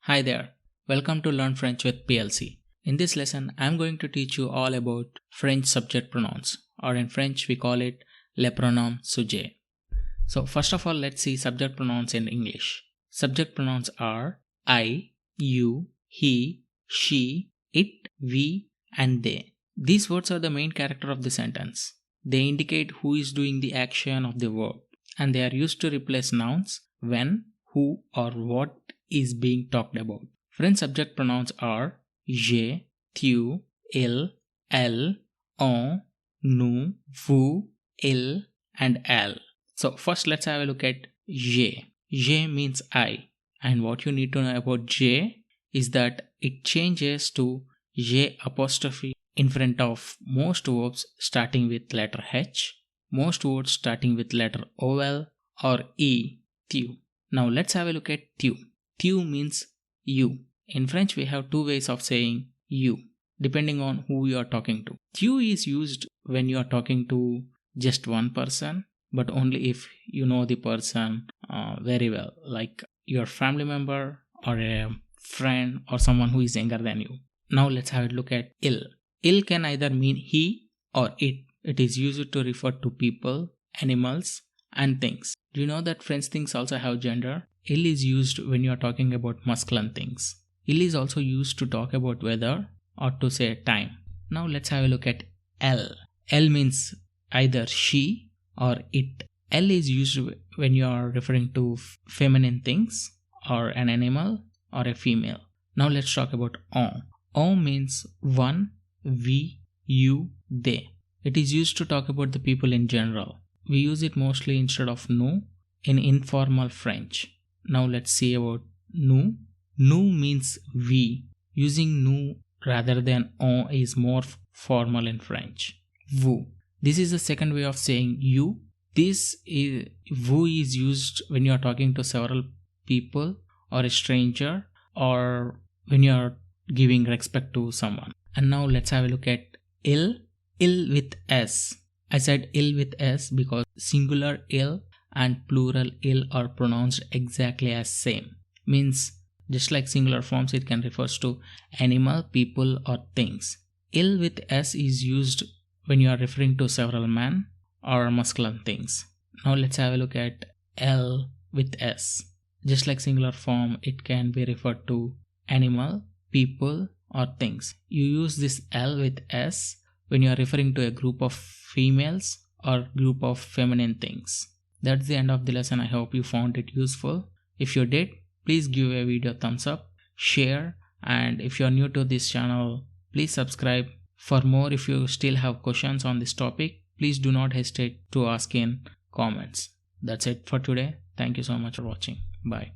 Hi there, welcome to Learn French with PLC. In this lesson, I am going to teach you all about French subject pronouns, or in French we call it les pronoms sujets. So first of all, let's see subject pronouns in English. Subject pronouns are I, you, he, she, it, we, and they. These words are the main character of the sentence. They indicate who is doing the action of the verb, and they are used to replace nouns when, who, or what is being talked about. French subject pronouns are je, tu, il, elle, on, nous, vous, il, and elle. So first let's have a look at je. Je means I, and what you need to know about je is that it changes to je apostrophe in front of most verbs starting with letter H, most words starting with letter OL or E, tu. Now let's have a look at tu. Tu means you. In French we have two ways of saying you, depending on who you are talking to. Tu is used when you are talking to just one person, but only if you know the person very well, like your family member or a friend or someone who is younger than you. Now let's have a look at il. Il can either mean he or it. It is used to refer to people, animals, and things. Do you know that French things also have gender? Il is used when you are talking about masculine things. Il is also used to talk about weather or to say time. Now let's have a look at elle. Elle means either she or it. Elle is used when you are referring to feminine things or an animal or a female. Now let's talk about on. On means one, we, you, they. It is used to talk about the people in general. We use it mostly instead of nous in informal French. Now let's see about nous. Nous means we. Using nous rather than on is more formal in French. Vous. This is the second way of saying you. Vous is used when you are talking to several people or a stranger, or when you are giving respect to someone. And now let's have a look at il. Il with S. I said il with S because singular il and plural il are pronounced exactly as same. Means just like singular forms, it can refer to animal, people, or things. Il with S is used when you are referring to several men or masculine things. Now let's have a look at L with S. Just like singular form, it can be referred to animal, people, or things. You use this L with S when you are referring to a group of females or group of feminine things. That's the end of the lesson. I hope you found it useful. If you did, please give a video thumbs up, share, and if you are new to this channel, please subscribe. For more, if you still have questions on this topic, please do not hesitate to ask in comments. That's it for today. Thank you so much for watching. Bye.